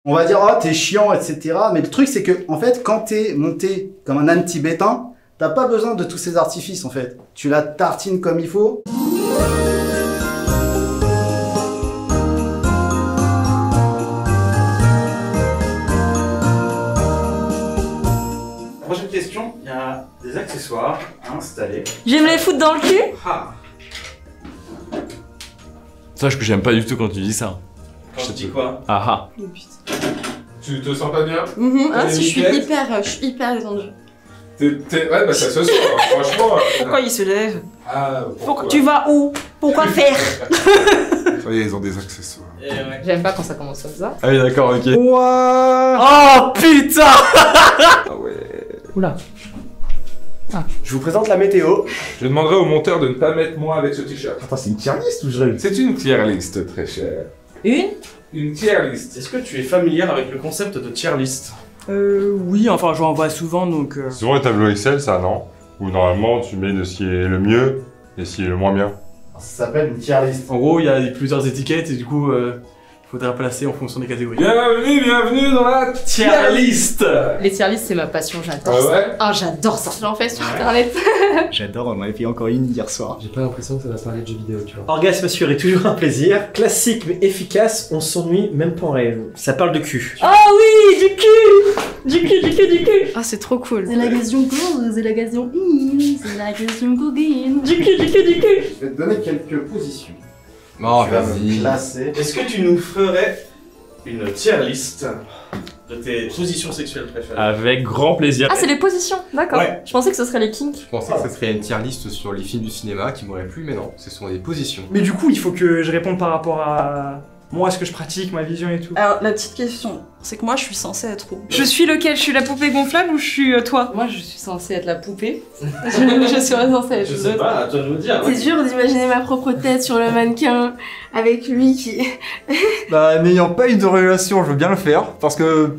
On va dire, oh, t'es chiant, etc. Mais le truc, c'est que, en fait, quand t'es monté comme un âne tibétain, t'as pas besoin de tous ces artifices, en fait. Tu la tartines comme il faut. Prochaine question, il y a des accessoires à installer. J'aime les foutre dans le cul. Ah. Sache que j'aime pas du tout quand tu dis ça. Quand je dis quoi? Ah ah. Oh, putain. Tu te sens pas bien? Ah si, je suis nickel. hyper détendue. Ouais, bah ça se sent, franchement. Pourquoi il se lève? Ah, pourquoi? Tu vas où? Pourquoi faire? Ça y est, ils ont des accessoires. Eh ouais. J'aime pas quand ça commence comme ça. Ah oui, d'accord, ok. Ouah. Oh putain. Ah ouais. Oula. Je vous présente la météo. Je demanderai au monteur de ne pas mettre moi avec ce t-shirt. Attends, c'est une tier list ou je rêve? C'est une tier list, très cher. Une tier list. Est-ce que tu es familière avec le concept de tier list? Oui, enfin j'en vois souvent donc... Souvent les tableaux Excel, ça, non? Où normalement tu mets de ce qui est le mieux et ce qui est le moins bien. Ça s'appelle une tier list. En gros, il y a plusieurs étiquettes et du coup, il faudra placer en fonction des catégories. Bienvenue dans la Tier list. Les tier lists c'est ma passion, j'adore Ah ça. ouais? Ah j'adore ça. J'en fais sur internet. J'adore, on en avait fait encore une hier soir. J'ai pas l'impression que ça va parler de jeux vidéo, tu vois. Orgasme assuré, toujours un plaisir. Classique mais efficace, on s'ennuie même pas en rêve. Ça parle de cul. Ah oui, du cul. Du cul. Ah c'est trop cool. C'est la question cool, c'est la question in, c'est la question coquine. Du cul. Je vais te donner quelques positions. Non, Tu vas me classer. Est-ce que tu nous ferais une tier list de tes positions sexuelles préférées? Avec grand plaisir. Ah c'est les positions, d'accord. Ouais. Je pensais que ce serait les kinks. Je pensais que ce serait une tier list sur les films du cinéma qui m'aurait plu, mais non, ce sont des positions. Mais du coup, il faut que je réponde par rapport à moi, ce que je pratique, ma vision et tout. Alors, la petite question, c'est que moi, je suis censée être où? Je suis lequel? Je suis la poupée gonflable ou je suis toi? Moi je suis censée être la poupée. je suis censée être Je sais pas, à toi de nous dire. C'est dur d'imaginer ma propre tête sur le mannequin, avec lui qui... Bah, n'ayant pas eu de relation, je veux bien le faire, parce que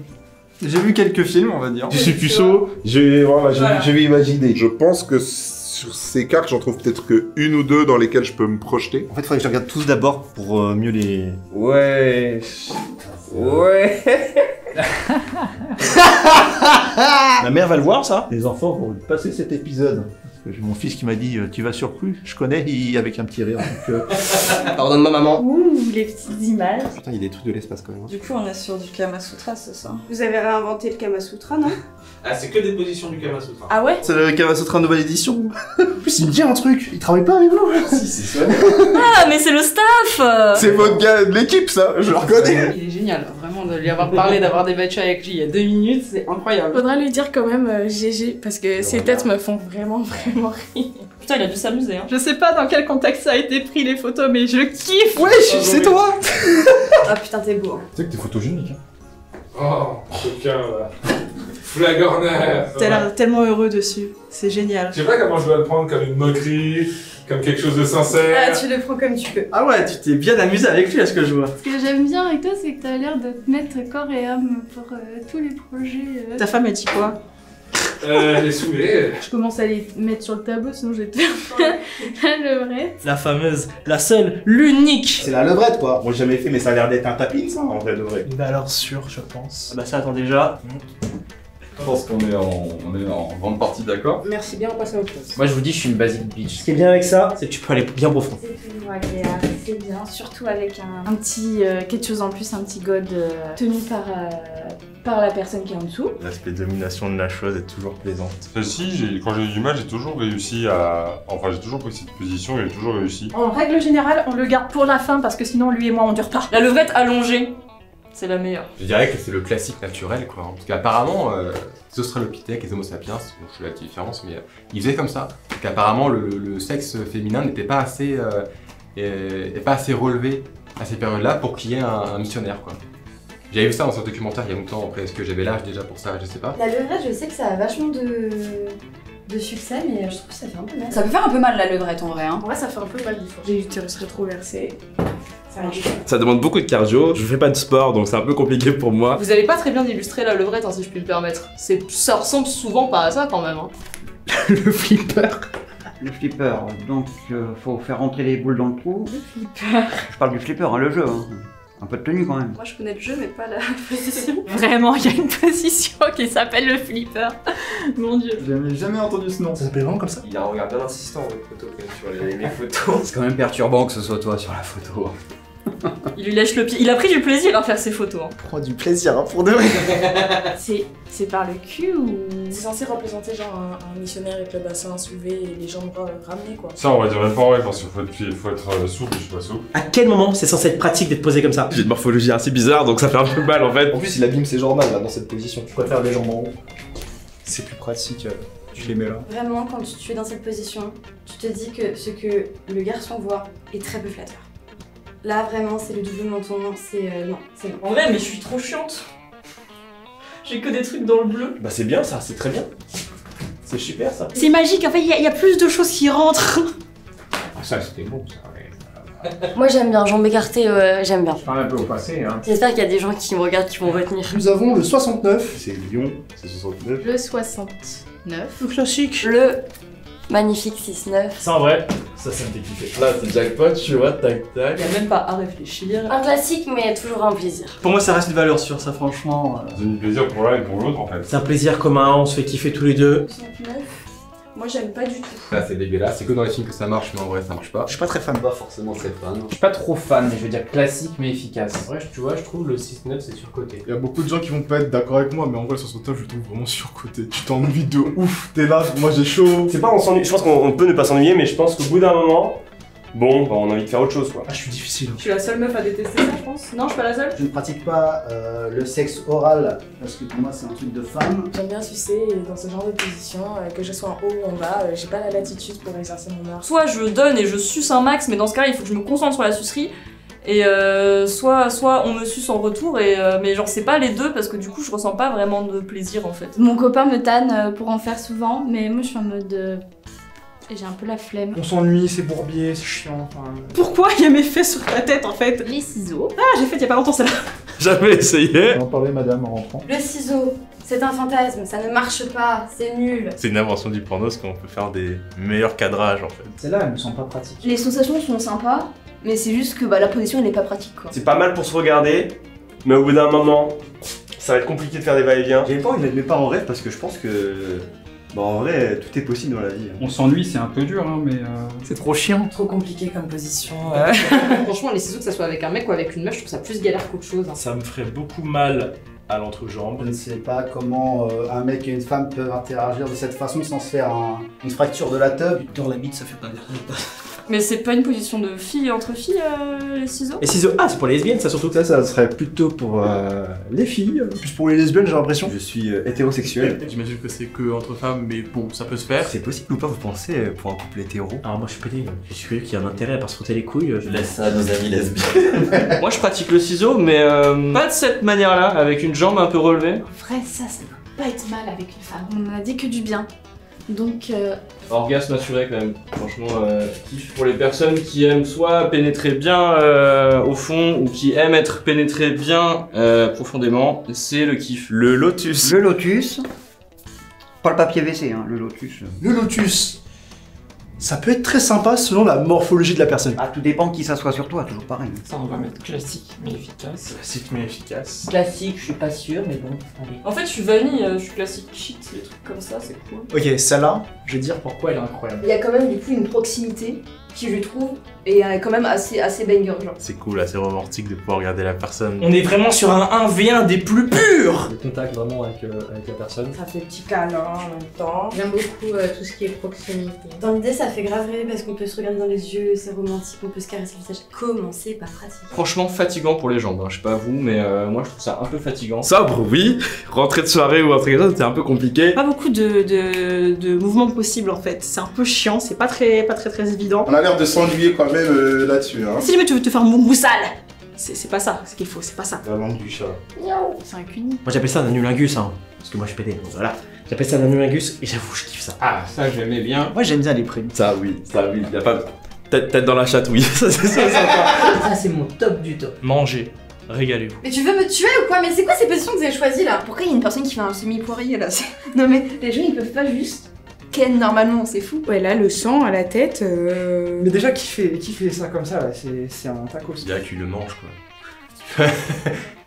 j'ai vu quelques films, on va dire. Je suis puceau, je vais imaginer. Je pense que sur ces cartes, j'en trouve peut-être que une ou deux dans lesquelles je peux me projeter. En fait, il faudrait que je regarde tous d'abord pour mieux les... Ouais. Ouais. Ma mère va le voir, ça. Les enfants vont passer cet épisode. Parce que j'ai mon fils qui m'a dit tu vas sur Cru. Je connais, avec un petit rire. Donc, Pardonne-moi, maman. Ouh, les petites images. Putain, il y a des trucs de l'espace quand même. Du coup, on est sur du Kama Sutra, c'est ça? Vous avez réinventé le Kama Sutra, non? Ah, c'est que des positions du Kama Sutra. Ah ouais? c'est le Kama Sutra nouvelle édition. En plus, il me dit un truc. Il travaille pas avec nous. Si, c'est ça. Ah mais c'est le staff. C'est votre gars de l'équipe, ça, je le reconnais. Il est génial, vraiment de lui avoir parlé, d'avoir débattu avec lui il y a 2 minutes, c'est incroyable. Faudra lui dire quand même GG, parce que ses têtes me font vraiment rire. Putain il a dû s'amuser hein. Je sais pas dans quel contexte ça a été pris les photos, mais je kiffe. Wesh, c'est toi. Ah putain, t'es beau. Tu sais que t'es photogénique, hein. Oh, coquin, là. Flagornaire. T'as l'air tellement heureux dessus, c'est génial. Je sais pas comment je dois le prendre, comme une moquerie, comme quelque chose de sincère. Ah, tu le prends comme tu peux. Ah ouais, tu t'es bien amusé avec lui à ce que je vois. Ce que j'aime bien avec toi, c'est que t'as l'air de te mettre corps et âme pour tous les projets. Ta femme elle dit quoi? Elle est saoulée. Je commence à les mettre sur le tableau, sinon je vais te faire le vrai. La fameuse, la seule, l'unique. C'est la levrette, quoi. Moi, j'ai jamais fait, mais ça a l'air d'être un tapis, ça, en vrai de vrai. Une valeur sûre, je pense. Ah bah ça attend déjà. Je pense qu'on est en grande partie d'accord. Merci bien, on passe à autre chose. Moi je vous dis, je suis une basic bitch. Ce qui est bien avec ça, c'est que tu peux aller bien profond. C'est toujours agréable, c'est bien, surtout avec un petit quelque chose en plus, un petit god tenu par la personne qui est en dessous. L'aspect domination de la chose est toujours plaisante. Celle-ci, quand j'ai eu du mal, j'ai toujours réussi à... Enfin, j'ai toujours pris cette position et j'ai toujours réussi. En règle générale, on le garde pour la fin parce que sinon lui et moi on dure pas. La levrette allongée, c'est la meilleure. Je dirais que c'est le classique naturel, quoi. Parce qu'apparemment, les Australopithèques, les Homo sapiens, bon, je fais la différence, mais ils faisaient comme ça. Parce qu'apparemment, le sexe féminin n'était pas assez relevé à ces périodes-là pour qu'il y ait un missionnaire, quoi. J'avais vu ça dans ce documentaire il y a longtemps, après est-ce que j'avais l'âge déjà pour ça, je sais pas. La levrette, je sais que ça a vachement de succès, mais je trouve que ça fait un peu mal. Ça peut faire un peu mal la levrette en vrai. Hein. En vrai, ça fait un peu mal l'effort. J'ai l'utérus rétroversé. Ça marche pas. Ça demande beaucoup de cardio, je fais pas de sport donc c'est un peu compliqué pour moi. Vous avez pas très bien illustré la levrette hein, si je puis me permettre. Ça ressemble souvent pas à ça quand même. Hein. Le flipper. Le flipper, donc faut faire rentrer les boules dans le trou. Le flipper. Je parle du flipper, hein, le jeu. Hein. Un peu de tenue quand même. Moi je connais le jeu mais pas la position. Vraiment, il y a une position qui s'appelle le flipper. Mon dieu. J'avais jamais entendu ce nom. Ça s'appelle vraiment comme ça? Il a un regard bien insistant votre photo quand même sur les photos. C'est quand même perturbant que ce soit toi sur la photo. Il lui lèche le pied. Il a pris du plaisir à faire ses photos. Prends du plaisir, hein, pour de vrai. C'est par le cul ou... C'est censé représenter genre un missionnaire avec le bassin soulevé et les jambes ramenées quoi. Ça, on va dire même pas ouais, parce qu'il faut être souple, je suis pas souple. À quel moment c'est censé être pratique d'être posé comme ça? J'ai une morphologie assez bizarre donc ça fait un peu mal en fait. En plus, il abîme ses jambes là dans cette position. Je préfère les jambes en haut. C'est plus pratique, tu les mets là. Vraiment, quand tu es dans cette position, tu te dis que ce que le garçon voit est très peu flatteur. Là, vraiment, c'est le double menton, c'est non, c'est non. En vrai, mais je suis trop chiante. J'ai que des trucs dans le bleu. Bah c'est bien ça, c'est très bien. C'est super ça. C'est magique, en fait, il y a plus de choses qui rentrent. Ah, ça c'était bon ça. Moi, j'aime bien, jambes écartées, j'aime bien. Je parle un peu au passé hein. J'espère qu'il y a des gens qui me regardent, qui vont retenir. Nous avons le 69. C'est Lyon, c'est 69. Le 69. Le classique. Le magnifique 6-9. Ça en vrai, ça me fait kiffer. Là c'est jackpot, tu vois, tac tac. Il y a même pas à réfléchir. Un classique, mais toujours un plaisir. Pour moi, ça reste une valeur sûre, ça, franchement. C'est du plaisir pour l'un et pour l'autre en fait. C'est un plaisir commun, on se fait kiffer tous les deux. 69. Moi j'aime pas du tout. Là c'est dégueulasse, c'est que dans les films que ça marche, mais en vrai ça marche pas. Je suis pas très fan. Pas forcément très fan. Je suis pas trop fan, mais je veux dire classique mais efficace. En vrai, tu vois, je trouve le 6-9 c'est surcoté. Il y a beaucoup de gens qui vont pas être d'accord avec moi, mais en vrai, le 69, je le trouve vraiment surcoté. Tu t'ennuies de ouf, t'es là, moi j'ai chaud. C'est pas on s'ennuie, je pense qu'on peut ne pas s'ennuyer, mais je pense qu'au bout d'un moment, bon, bah, on a envie de faire autre chose quoi. Ah, je suis difficile. Je suis la seule meuf à détester ça, je pense. Non, je suis pas la seule. Je ne pratique pas le sexe oral parce que pour moi c'est un truc de femme. J'aime bien sucer et dans ce genre de position, que je sois en haut ou en bas, j'ai pas la latitude pour exercer mon art. Soit je donne et je suce un max, mais dans ce cas il faut que je me concentre sur la sucerie. Et soit on me suce en retour, mais genre c'est pas les deux parce que du coup je ressens pas vraiment de plaisir en fait. Mon copain me tanne pour en faire souvent, mais moi je suis en mode... J'ai un peu la flemme. On s'ennuie, c'est bourbier, c'est chiant. Enfin... Pourquoi il y a mes fesses sur ta tête en fait? Les ciseaux. Ah, j'ai fait il y a pas longtemps celle-là. Jamais essayé. On en parlait madame en rentrant. Le ciseau, c'est un fantasme, ça ne marche pas, c'est nul. C'est une invention du porno parce qu'on peut faire des meilleurs cadrages en fait. Celle-là, elles me sont pas pratiques. Les sensations sont sympas, mais c'est juste que la position elle est pas pratique quoi. C'est pas mal pour se regarder, mais au bout d'un moment, ça va être compliqué de faire des va-et-vient. J'avais pas envie de mettre mes pas en rêve parce que je pense que. Bah en vrai, tout est possible dans la vie. On s'ennuie, c'est un peu dur, hein, mais C'est trop chiant. Trop compliqué comme position. Franchement, les ciseaux, que ça soit avec un mec ou avec une meuf, je trouve ça plus galère qu'autre chose. Ça me ferait beaucoup mal à l'entrejambe. Je ne sais pas comment un mec et une femme peuvent interagir de cette façon sans se faire une fracture de la teub. Dans la bite, ça fait pas bien. Mais c'est pas une position de fille entre filles, les ciseaux? Les ciseaux, ah, c'est pour les lesbiennes, ça surtout. Ça serait plutôt pour les filles. Plus pour les lesbiennes, j'ai l'impression. Je suis hétérosexuel. J'imagine que c'est que entre femmes, mais bon, ça peut se faire. C'est possible ou pas, vous pensez, pour un couple hétéro? Alors moi je suis pédé, je suis curieux qu'il y a un intérêt à pas se frotter les couilles. Je laisse ça à nos amis lesbiennes. Moi je pratique le ciseau, mais pas de cette manière-là, avec une jambe un peu relevée. En vrai, ça peut pas être mal avec une femme. On a dit que du bien. Donc, Orgasme assuré quand même, franchement, kiff. Pour les personnes qui aiment soit pénétrer bien au fond, ou qui aiment être pénétrées bien profondément, c'est le kiff. Le lotus. Le lotus. Pas le papier WC, hein, le lotus. Le lotus. Ça peut être très sympa selon la morphologie de la personne. Ah, tout dépend qui s'assoit sur toi, toujours pareil. Ça, on va mettre classique mais efficace. Classique mais efficace. Classique, je suis pas sûr, mais bon, allez. En fait, je suis vanille, je suis classique shit, les trucs comme ça, c'est cool. Ok, celle-là, je vais dire pourquoi elle est incroyable. il y a quand même du coup une proximité qui, je trouve, est quand même assez banger, genre. C'est cool, assez romantique de pouvoir regarder la personne. On est vraiment sur un 1v1 des plus purs. Le contact vraiment avec la personne. Ça fait petit câlin en même temps. J'aime beaucoup tout ce qui est proximité. Dans l'idée, ça fait grave rêver parce qu'on peut se regarder dans les yeux, c'est romantique, on peut se caresser le visage. Comment c'est pas pratique? Franchement fatigant pour les jambes, hein. Je sais pas vous, mais moi je trouve ça un peu fatigant. Sobre, oui. Rentrer de soirée ou un truc comme ça, c'était un peu compliqué. Pas beaucoup de mouvements possibles en fait. C'est un peu chiant, c'est pas très évident. On a l'air de s'ennuyer quand même là-dessus, hein. Si jamais tu veux te faire moussale, c'est pas ça, ce qu'il faut, c'est pas ça. La langue du chat. C'est un cuni. Moi j'appelle ça un anulingus, hein, parce que moi je suis pédé, donc voilà. J'appelle ça un anulingus et j'avoue, je kiffe ça. Ah, ça j'aimais bien. Moi j'aime bien les primes. Ça oui, y a pas... Tête dans la chatouille, ça c'est ça. Ça c'est mon top du top. Mangez, régalez-vous. Mais tu veux me tuer ou quoi? Mais c'est quoi ces positions que vous avez choisies là? Pourquoi il y a une personne qui fait un semi-poirier là? Non mais les gens ils peuvent pas juste ken normalement, c'est fou. Ouais, là, le sang à la tête. Mais déjà, qui fait ça comme ça là? C'est un tacos. C'est là qu'il le mange quoi.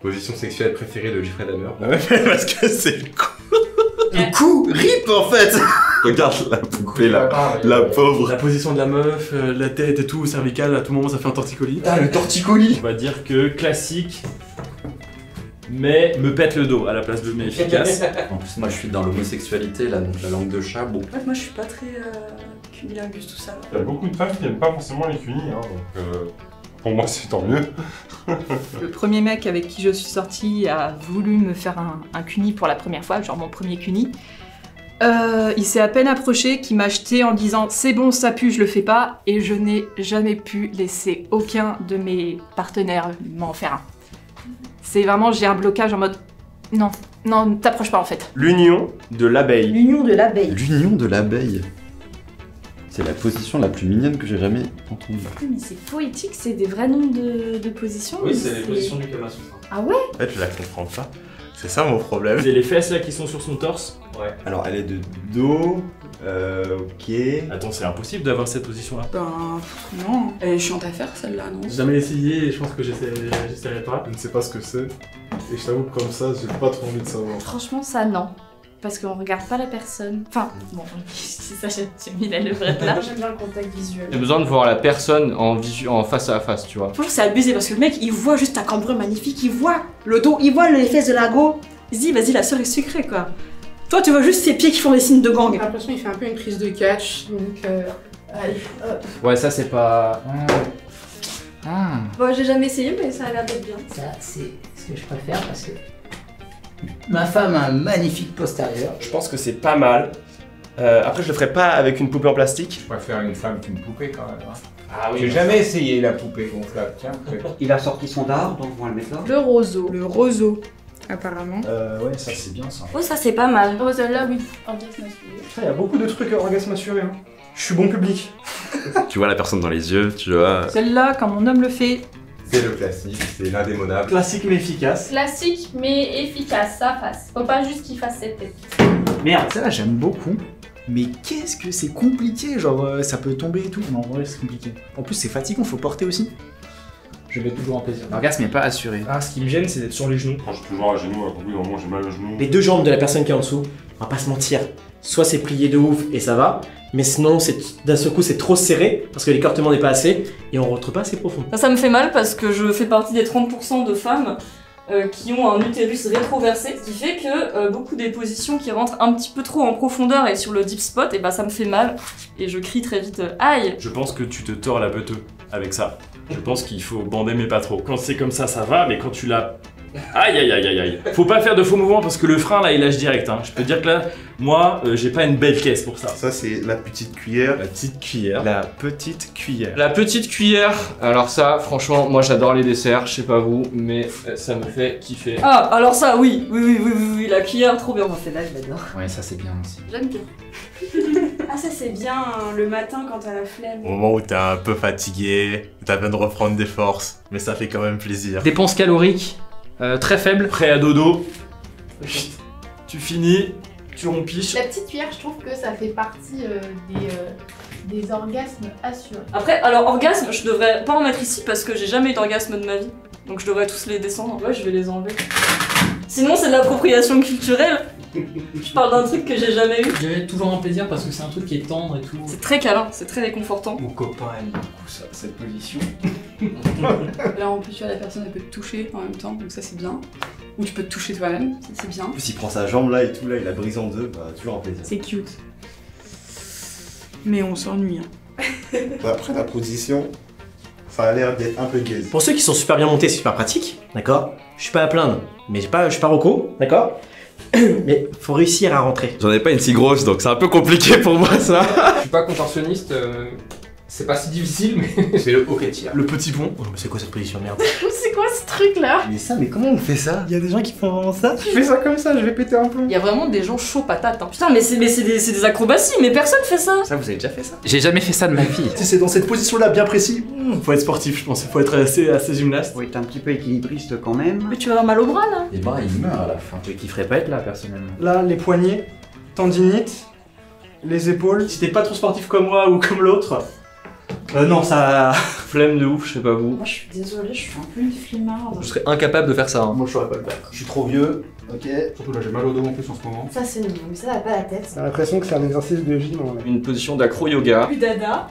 Position sexuelle préférée de Jeffrey Dahmer. Parce que c'est le coup. Le coup rip en fait. Regarde la poupée là, la pauvre. La position de la meuf, la tête et tout, cervicale, à tout moment ça fait un torticolis. Ah, le torticolis. On va dire que classique, mais me pète le dos à la place de mais efficace. En plus, moi je suis dans l'homosexualité là, donc la langue de chat, bon. Ouais, moi je suis pas très cunilingus tout ça. Il y a beaucoup de femmes qui n'aiment pas forcément les cunis, hein, donc pour moi c'est tant mieux. Le premier mec avec qui je suis sortie a voulu me faire un cuni pour la première fois, genre mon premier cuni. Il s'est à peine approché qu'il m'a jeté en disant « c'est bon, ça pue, je le fais pas » et je n'ai jamais pu laisser aucun de mes partenaires m'en faire un. C'est vraiment, j'ai un blocage en mode « non, non, t'approches pas en fait ». L'union de l'abeille. L'union de l'abeille. L'union de l'abeille. C'est la position la plus mignonne que j'ai jamais entendue. Oui, mais c'est poétique, c'est des vrais noms de positions. Oui, c'est les positions du Kama Sutra. Ah ouais? En fait, je la comprends pas. C'est ça mon problème. C'est les fesses là qui sont sur son torse. Ouais. Alors, elle est de dos. Ok. Attends, c'est impossible d'avoir cette position là. Ben non, elle est chiante à faire celle-là, non? J'ai jamais essayé et je pense que j'essaierai pas. Je ne sais pas ce que c'est. Et je t'avoue que comme ça, j'ai pas trop envie de savoir. Franchement, ça non. Parce qu'on regarde pas la personne. Enfin, bon, c'est ça, j'ai mis la levrette là. J'aime bien le contact visuel. J'ai besoin de voir la personne en face à face, tu vois. Franchement, c'est abusé parce que le mec, il voit juste ta cambrure magnifique, il voit le dos, il voit les fesses de la go. Il se dit, vas-y, la sœur est sucrée, quoi. Toi, tu vois juste ses pieds qui font des signes de gang. J'ai l'impression qu'il fait un peu une prise de catch, donc allez, hop. Ouais, ça c'est pas... Bon, j'ai jamais essayé, mais ça a l'air d'être bien. Ça, c'est ce que je préfère parce que ma femme a un magnifique postérieur. Je pense que c'est pas mal. Après, je le ferai pas avec une poupée en plastique. Je préfère une femme qu'une poupée quand même. Hein. Ah oui. J'ai jamais essayé la poupée gonflable. Tiens, Il a sorti son dard, donc on va le mettre là. Le roseau. Le roseau, apparemment. Ouais, ça c'est bien ça. Oh, ça c'est pas mal. Oh, celle-là, oui. Orgasme assuré. Il y a beaucoup de trucs à orgasme assuré. Hein. Je suis bon public. Tu vois la personne dans les yeux, tu vois. Celle-là, quand mon homme le fait. C'est le classique, c'est l'indémodable. Classique mais efficace. Classique mais efficace, ça passe. Faut pas juste qu'il fasse cette tête. Merde, ça là j'aime beaucoup. Mais qu'est-ce que c'est compliqué, genre ça peut tomber et tout. Non, en vrai c'est compliqué. En plus c'est fatigant, faut porter aussi. Je mets toujours un plaisir. L'orgasme n'est pas assuré. Ah, ce qui me gêne, c'est d'être sur les genoux. Quand je suis toujours à genoux, à bout d'un moment j'ai mal aux genoux. Les deux jambes de la personne qui est en dessous, on va pas se mentir. Soit c'est plié de ouf et ça va, mais sinon d'un seul coup c'est trop serré parce que l'écartement n'est pas assez et on rentre pas assez profond. Ça me fait mal parce que je fais partie des 30% de femmes qui ont un utérus rétroversé, ce qui fait que beaucoup des positions qui rentrent un petit peu trop en profondeur et sur le deep spot, et bah ça me fait mal et je crie très vite aïe. Je pense que tu te tords la beuteux avec ça. Je pense qu'il faut bander mais pas trop. Quand c'est comme ça va, mais quand tu l'as... Aïe aïe aïe aïe aïe. Faut pas faire de faux mouvements parce que le frein là il lâche direct. Hein. Je peux dire que là, moi j'ai pas une belle caisse pour ça. Ça c'est la petite cuillère. La petite cuillère. La petite cuillère. La petite cuillère. Alors ça, franchement, moi j'adore les desserts. Je sais pas vous, mais ça me fait kiffer. Ah, alors ça, oui, la cuillère, trop bien. Celle-là, je l'adore. Ouais, ça c'est bien aussi. J'aime bien. Ah, ça c'est bien le matin quand t'as la flemme. Au moment où t'es un peu fatigué, t'as besoin de reprendre des forces, mais ça fait quand même plaisir. Dépense calorique très faible. Prêt à dodo. Tu finis, tu rompiches. La petite cuillère, je trouve que ça fait partie des orgasmes assurés. Après, alors orgasme, je devrais pas en mettre ici parce que j'ai jamais eu d'orgasme de ma vie. Donc je devrais tous les descendre. Ouais, je vais les enlever. Sinon, c'est de l'appropriation culturelle. Je parle d'un truc que j'ai jamais eu. J'ai toujours un plaisir parce que c'est un truc qui est tendre et tout. C'est très câlin, c'est très réconfortant. Mon copain aime beaucoup ça, cette position. Là en plus tu vois la personne elle peut te toucher en même temps, donc ça c'est bien. Ou tu peux te toucher toi-même, ça c'est bien. En plus il prend sa jambe là et tout, là il la brise en deux, bah toujours un plaisir. C'est cute. Mais on s'ennuie. Après la position, ça a l'air d'être un peu gaze. Pour ceux qui sont super bien montés, c'est super pratique, d'accord? Je suis pas à plaindre, mais je suis pas roco, d'accord? Mais faut réussir à rentrer. J'en ai pas une si grosse, donc c'est un peu compliqué pour moi ça. Je suis pas contorsionniste, c'est pas si difficile, mais c'est le haut qui tire. Le petit pont. Oh, mais c'est quoi cette position de merde? C'est quoi ce truc là? Mais comment on fait ça? Il y a des gens qui font vraiment ça? Je fais ça comme ça, je vais péter un plomb. Il y a vraiment des gens chauds patates. Hein. Putain, mais c'est des acrobaties, mais personne fait ça. Ça, vous avez déjà fait ça? J'ai jamais fait ça de ma vie. Si c'est dans cette position-là bien précis. Faut être sportif, je pense. Faut être assez gymnaste. Faut être un petit peu équilibriste quand même. Mais tu vas avoir mal au bras là. Les bras ils meurent à la fin. Je kifferais pas être là personnellement. Là, les poignets, tendinite, les épaules. Si t'es pas trop sportif comme moi ou comme l'autre, Non, ça... Flemme de ouf, je sais pas vous. Moi je suis désolée, je suis un peu une flemmarde. Je serais incapable de faire ça. Moi je saurais pas le faire. Je suis trop vieux. Ok. Surtout là j'ai mal au dos en plus en ce moment. Ça c'est mignon, mais ça va pas la tête. J'ai l'impression que c'est un exercice de gym. Ouais. Une position d'acro-yoga. Plus dada.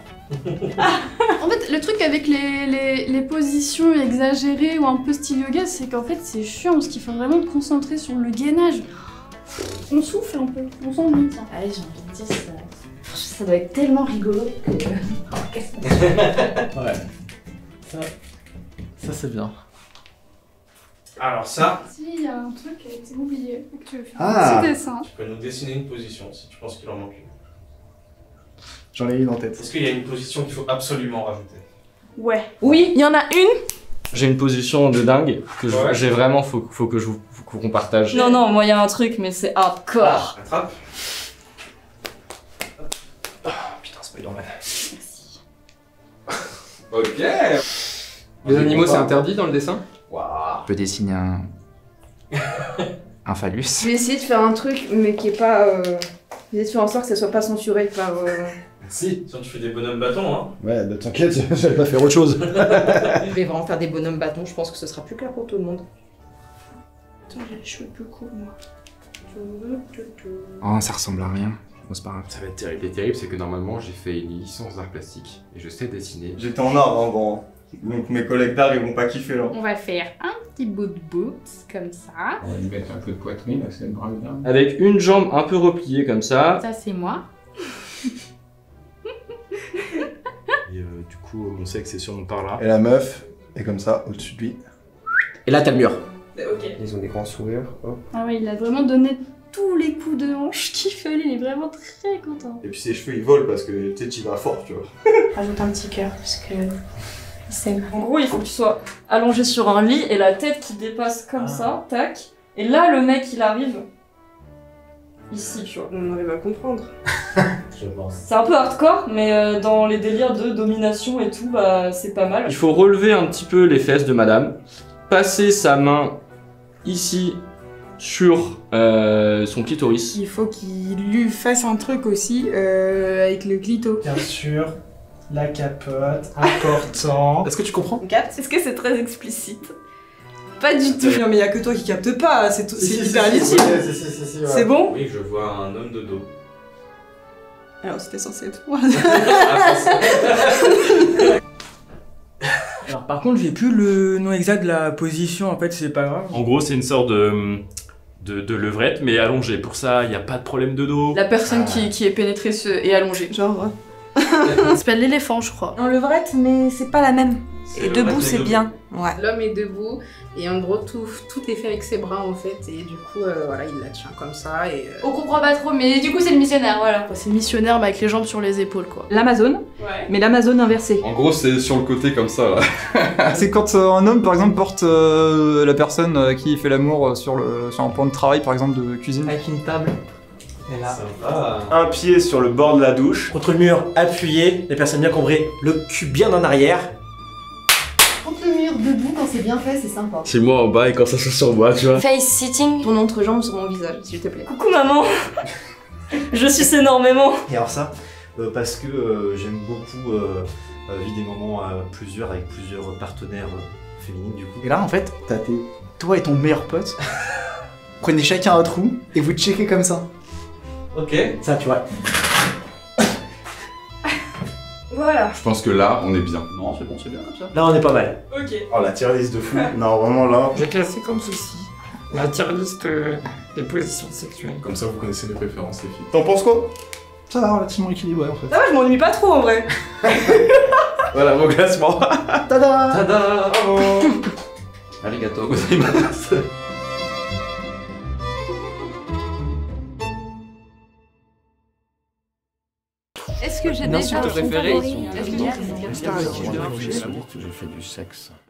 En fait, le truc avec les positions exagérées ou un peu style yoga, c'est qu'en fait c'est chiant parce qu'il faut vraiment te concentrer sur le gainage. On souffle un peu, on s'ennuie. Allez, j'ai envie de dire ça doit être tellement rigolo que... Ouais. Ça c'est bien. Alors ça, Si, il y a un truc qui a été oublié, que tu veux faire Ah. un petit dessin. tu peux nous dessiner une position si tu penses qu'il en manque une. J'en ai une en tête. Est-ce qu'il y a une position qu'il faut absolument rajouter? Ouais. Oui, il y en a une. J'ai une position de dingue que Ouais. j'ai vraiment, faut qu'on partage. Non, non, moi il y a un truc, mais c'est hardcore. Attrape. Putain, Spider-Man. Ok. Les animaux, c'est interdit dans le dessin? Waouh. On peut dessiner un phallus. Je vais essayer de faire un truc, mais qui est pas... Je vais essayer de faire en sorte que ça soit pas censuré par... Si, sinon tu fais des bonhommes bâtons, hein. Ouais, bah t'inquiète, j'allais pas faire autre chose. Je vais vraiment faire des bonhommes bâtons, je pense que ce sera plus clair pour tout le monde. Attends, j'ai les cheveux plus courts, moi. Oh, ça ressemble à rien. Bon, c'est pas grave. Ça va être terrible. Ce qui est terrible, c'est que normalement, j'ai fait une licence d'art plastique et je sais dessiner. J'étais en art avant. Donc mes collègues d'art ils vont pas kiffer là. On va faire un petit bout de boot, comme ça. On va lui mettre un peu de poitrine, c'est une brave dame. Avec une jambe un peu repliée comme ça. Ça c'est moi. Et du coup, mon sexe est sûrement par là. Et la meuf est comme ça, au-dessus de lui. Et là, t'as le mur. Ok. Ils ont des grands sourires. Hop. Ah ouais, il a vraiment donné tous les coups de hanche qu'il fallait, il est vraiment très content. Et puis ses cheveux ils volent parce que tu sais, tu vas fort, tu vois. Rajoute un petit cœur, parce que... il s'aime. En gros, il faut que tu sois allongé sur un lit et la tête qui dépasse comme ça, tac. Et là, le mec, il arrive ici, tu vois. On arrive à comprendre. Je pense. C'est un peu hardcore, mais dans les délires de domination et tout, bah c'est pas mal. Il faut relever un petit peu les fesses de madame. Passer sa main ici sur son clitoris. Il faut qu'il lui fasse un truc aussi avec le clito. Bien sûr, la capote, important. Est-ce que tu comprends? Est-ce que c'est très explicite? Pas du tout. Non mais y a que toi qui capte pas, c'est hyper lisible. Ouais. C'est bon? Oui, je vois un homme de dos. Alors c'était censé être moi. Alors par contre, j'ai plus le nom exact de la position, en fait, c'est pas grave. En gros, c'est une sorte de levrette, mais allongée. Pour ça, il n'y a pas de problème de dos. La personne qui est pénétrée est allongée. Genre... Ça s'appelle l'éléphant, je crois. Non, levrette, mais c'est pas la même. C'est Et debout, levrette, mais c'est debout. bien. Ouais. L'homme est debout, et en gros, tout est fait avec ses bras, en fait, et du coup, voilà, il la tient comme ça, et... On comprend pas trop, mais du coup c'est le missionnaire, voilà. C'est le missionnaire, mais avec les jambes sur les épaules, quoi. L'Amazone, Ouais. mais l'Amazone inversée. En gros, c'est sur le côté comme ça, là. C'est quand un homme, par exemple, porte la personne à qui il fait l'amour sur un point de travail, par exemple, de cuisine. Avec une table. Et là. Un pied sur le bord de la douche. Contre le mur, appuyé, les personnes bien cambrées, le cul bien en arrière. Contre le mur, debout, quand c'est bien fait, c'est sympa. C'est moi en bas et quand ça se survoit, tu vois. Face sitting. Ton entrejambe sur mon visage, s'il te plaît. Coucou maman. Je suce énormément. Et alors ça, parce que j'aime beaucoup vivre des moments plusieurs avec plusieurs partenaires féminines du coup. Et là, en fait, t'as toi et ton meilleur pote. Prenez chacun un trou et vous checkez comme ça. Ok. Ça, tu vois. Voilà. Je pense que là, on est bien. Non, c'est bon, c'est bien comme ça. Là, on est pas mal. Ok. Oh la tier list de fou. Non, vraiment là. J'ai classé comme ceci la tier list des positions sexuelles. Comme ça, vous connaissez mes préférences, les filles. T'en penses quoi? Ça va, relativement équilibré en fait. Ça va, je m'ennuie pas trop en vrai. Voilà mon classement. Tada! Tada! Arigato gozaimasu. Est-ce que j'ai Une déjà insulte un préférée? favori? Est-ce que j'ai- J'ai fait du sexe.